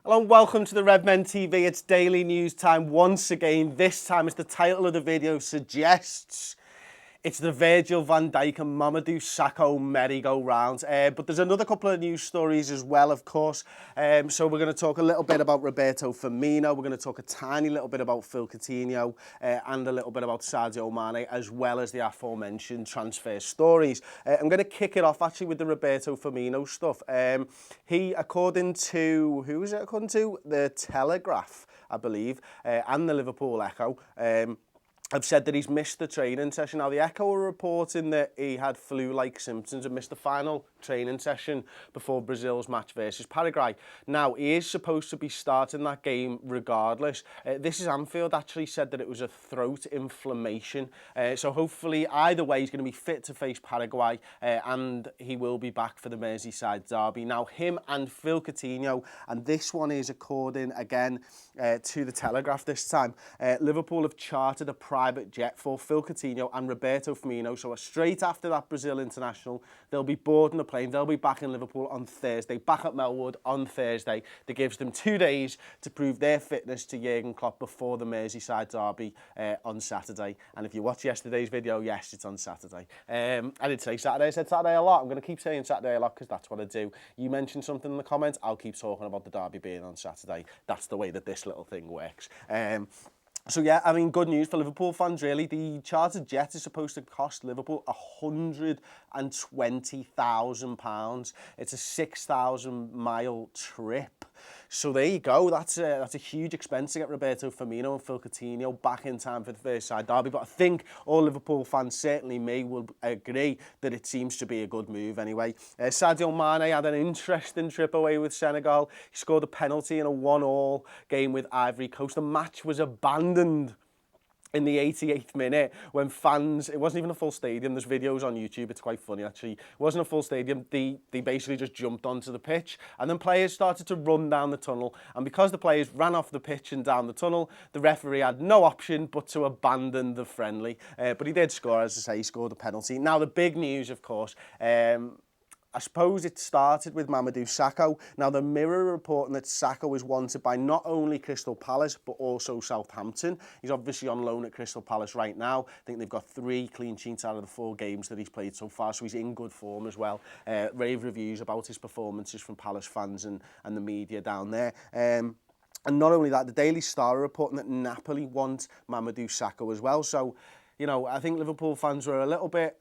Hello and welcome to the Redmen TV. It's daily news time once again. This time, as the title of the video suggests, it's the Virgil van Dijk and Mamadou Sakho merry-go-round. But there's another couple of news stories as well, of course. So we're going to talk a little bit about Roberto Firmino. We're going to talk a tiny little bit about Phil Coutinho and a little bit about Sadio Mane, as well as the aforementioned transfer stories. I'm going to kick it off actually with the Roberto Firmino stuff. He, according to, who is it according to? The Telegraph, I believe, and the Liverpool Echo. I've said that he's missed the training session. Now, the Echo are reporting that he had flu-like symptoms and missed the final training session before Brazil's match versus Paraguay. Now, he is supposed to be starting that game regardless. This is Anfield actually said that it was a throat inflammation. So hopefully, either way, he's going to be fit to face Paraguay and he will be back for the Merseyside derby. Now, him and Phil Coutinho, and this one is according, again, to the Telegraph this time. Liverpool have chartered a private jet for Phil Coutinho and Roberto Firmino. So straight after that Brazil international, they'll be boarding the plane. They'll be back in Liverpool on Thursday, back at Melwood on Thursday. That gives them 2 days to prove their fitness to Jurgen Klopp before the Merseyside derby on Saturday. And if you watch yesterday's video, yes, it's on Saturday. I did say Saturday. I said Saturday a lot. I'm going to keep saying Saturday a lot because that's what I do. You mentioned something in the comments, I'll keep talking about the derby being on Saturday. That's the way that this little thing works. So yeah, I mean, good news for Liverpool fans, really. The chartered jet is supposed to cost Liverpool £120,000. It's a 6,000-mile trip. So there you go. That's a huge expense to get Roberto Firmino and Phil Coutinho back in time for the first side derby. But I think all Liverpool fans, certainly me, will agree that it seems to be a good move anyway. Sadio Mane had an interesting trip away with Senegal. He scored a penalty in a 1-1 game with Ivory Coast. The match was abandoned in the 88th minute when fans, it wasn't even a full stadium, there's videos on YouTube, it's quite funny actually, it wasn't a full stadium, they basically just jumped onto the pitch and then players started to run down the tunnel, and because the players ran off the pitch and down the tunnel, the referee had no option but to abandon the friendly, but he did score, as I say, he scored a penalty. Now the big news, of course, I suppose it started with Mamadou Sakho. Now, the Mirror are reporting that Sakho is wanted by not only Crystal Palace, but also Southampton. He's obviously on loan at Crystal Palace right now. I think they've got 3 clean sheets out of the 4 games that he's played so far, so he's in good form as well. Rave reviews about his performances from Palace fans and the media down there. And not only that, the Daily Star are reporting that Napoli want Mamadou Sakho as well. So, you know, I think Liverpool fans were a little bit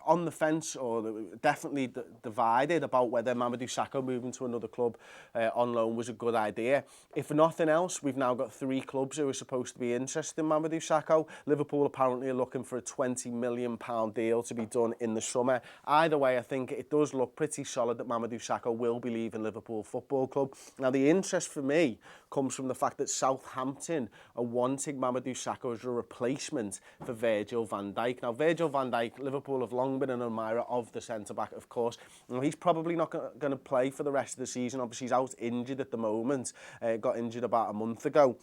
on the fence, or definitely divided about whether Mamadou Sakho moving to another club on loan was a good idea. If nothing else, we've now got 3 clubs who are supposed to be interested in Mamadou Sakho. Liverpool apparently are looking for a £20 million deal to be done in the summer. Either way, I think it does look pretty solid that Mamadou Sakho will be leaving Liverpool Football Club. Now, the interest for me comes from the fact that Southampton are wanting Mamadou Sakho as a replacement for Virgil van Dijk. Now, Virgil van Dijk, Liverpool have long been an admirer of the centre-back, of course. Now, he's probably not going to play for the rest of the season. Obviously, he's out injured at the moment. Got injured about a month ago.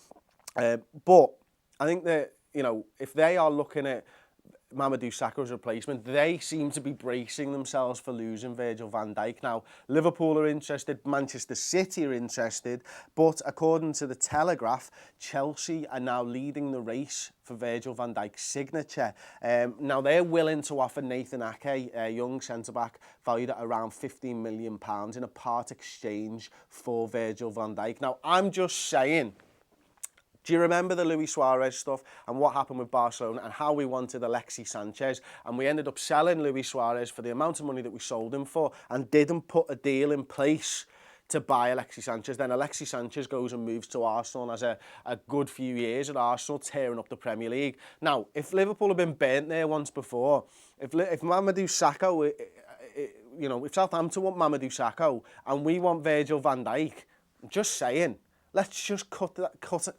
But I think that, you know, if they are looking at Mamadou Sakho's replacement, they seem to be bracing themselves for losing Virgil van Dijk. Now, Liverpool are interested, Manchester City are interested, but according to the Telegraph, Chelsea are now leading the race for Virgil van Dijk's signature. Now, they're willing to offer Nathan Ake, a young centre-back, valued at around £15 million in a part exchange for Virgil van Dijk. Now, I'm just saying, do you remember the Luis Suarez stuff and what happened with Barcelona and how we wanted Alexis Sanchez, and we ended up selling Luis Suarez for the amount of money that we sold him for and didn't put a deal in place to buy Alexis Sanchez? Then Alexis Sanchez goes and moves to Arsenal and has a good few years at Arsenal, tearing up the Premier League. Now, if Liverpool have been burnt there once before, if Mamadou Sakho, you know, if Southampton want Mamadou Sakho and we want Virgil van Dijk, I'm just saying, let's just cut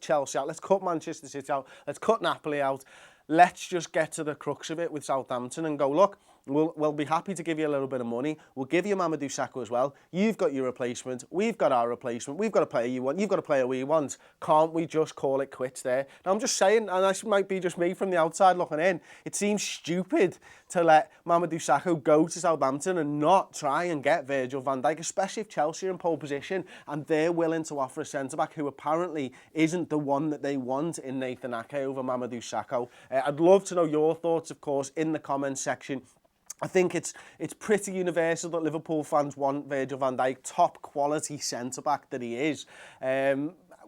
Chelsea out. Let's cut Manchester City out. Let's cut Napoli out. Let's just get to the crux of it with Southampton and go, look, we'll be happy to give you a little bit of money. We'll give you Mamadou Sakho as well. You've got your replacement. We've got our replacement. We've got a player you want. You've got a player we want. Can't we just call it quits there? Now, I'm just saying, and this might be just me from the outside looking in, it seems stupid to let Mamadou Sakho go to Southampton and not try and get Virgil van Dijk, especially if Chelsea are in pole position and they're willing to offer a centre-back who apparently isn't the one that they want in Nathan Ake over Mamadou Sakho. I'd love to know your thoughts, of course, in the comments section. I think it's pretty universal that Liverpool fans want Virgil van Dijk, top quality centre-back that he is.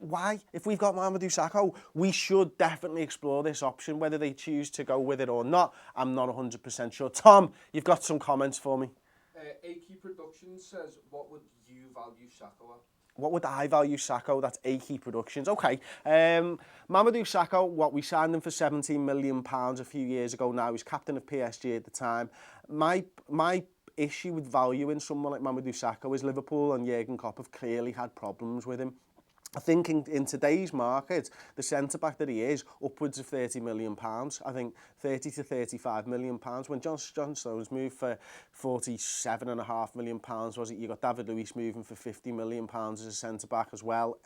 Why? If we've got Mamadou Sakho, we should definitely explore this option. Whether they choose to go with it or not, I'm not 100% sure. Tom, you've got some comments for me. AK Productions says, what would you value Sakho at? What would I value Sakho? That's AK Productions. Okay. Mamadou Sakho, we signed him for £17 million a few years ago now. He's captain of PSG at the time. My issue with valuing someone like Mamadou Sakho is Liverpool and Jurgen Klopp have clearly had problems with him. I think in today's market, the centre-back that he is, upwards of £30 million. I think £30 to £35 million. When John Stones moved for £47.5 million, was it? You got David Luiz moving for £50 million as a centre-back as well.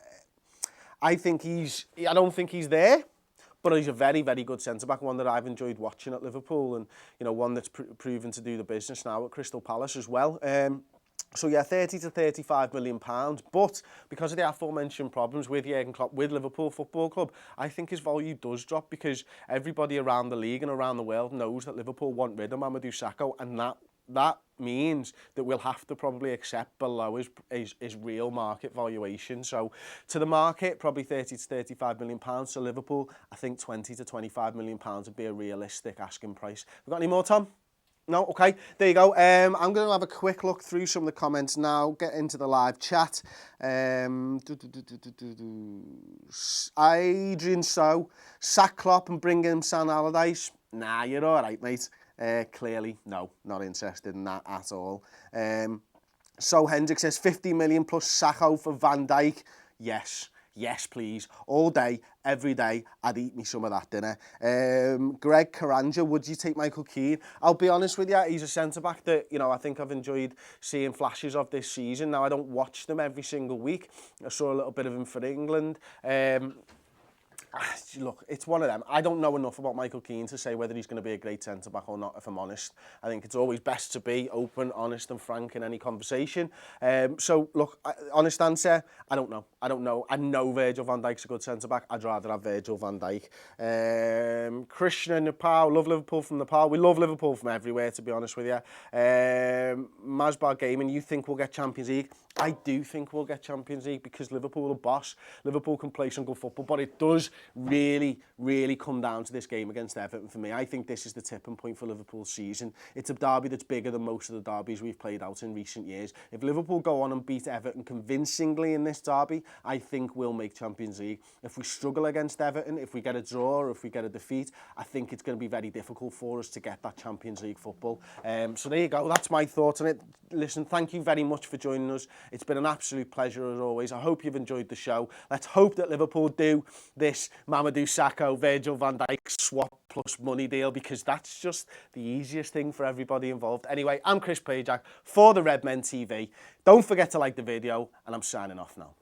I don't think he's there, but he's a very, very good centre-back, one that I've enjoyed watching at Liverpool and, you know, one that's proven to do the business now at Crystal Palace as well. So yeah, £30 to £35 million, but because of the aforementioned problems with Jurgen Klopp, with Liverpool Football Club, I think his value does drop because everybody around the league and around the world knows that Liverpool want rid of Mamadou Sakho, and that means that we'll have to probably accept below his real market valuation. So to the market, probably £30 to £35 million. To Liverpool, I think £20 to £25 million would be a realistic asking price. We got any more, Tom? No? Okay, there you go. I'm going to have a quick look through some of the comments now, get into the live chat. Adrian sack Klopp and bring in Sam Allardyce. Nah, you're all right, mate. Clearly, no, not interested in that at all. So Hendrick says 50 million plus Sakho for Van Dijk. Yes, please. All day, every day, I'd eat me some of that dinner. Greg Karanja, would you take Michael Keane? I'll be honest with you, he's a centre-back that, you know, I think I've enjoyed seeing flashes of this season. Now, I don't watch them every single week. I saw a little bit of him for England. Look, it's one of them. I don't know enough about Michael Keane to say whether he's going to be a great centre-back or not, if I'm honest. I think it's always best to be open, honest and frank in any conversation. So, look, honest answer, I don't know. I know Virgil van Dijk's a good centre-back. I'd rather have Virgil van Dijk. Krishna Nepal, love Liverpool from Nepal. We love Liverpool from everywhere, to be honest with you. Masbar Gaming, you think we'll get Champions League? I do think we'll get Champions League because Liverpool are boss. Liverpool can play some good football, but it does really, really come down to this game against Everton for me. I think this is the tipping point for Liverpool's season. It's a derby that's bigger than most of the derbies we've played out in recent years. If Liverpool go on and beat Everton convincingly in this derby, I think we'll make Champions League. If we struggle against Everton, if we get a draw or if we get a defeat, I think it's going to be very difficult for us to get that Champions League football. So there you go. That's my thoughts on it. Listen, thank you very much for joining us. It's been an absolute pleasure as always. I hope you've enjoyed the show. Let's hope that Liverpool do this Mamadou Sakho, Virgil van Dijk swap plus money deal, because that's just the easiest thing for everybody involved. Anyway, I'm Chris Pajak for the Redmen TV. Don't forget to like the video, and I'm signing off now.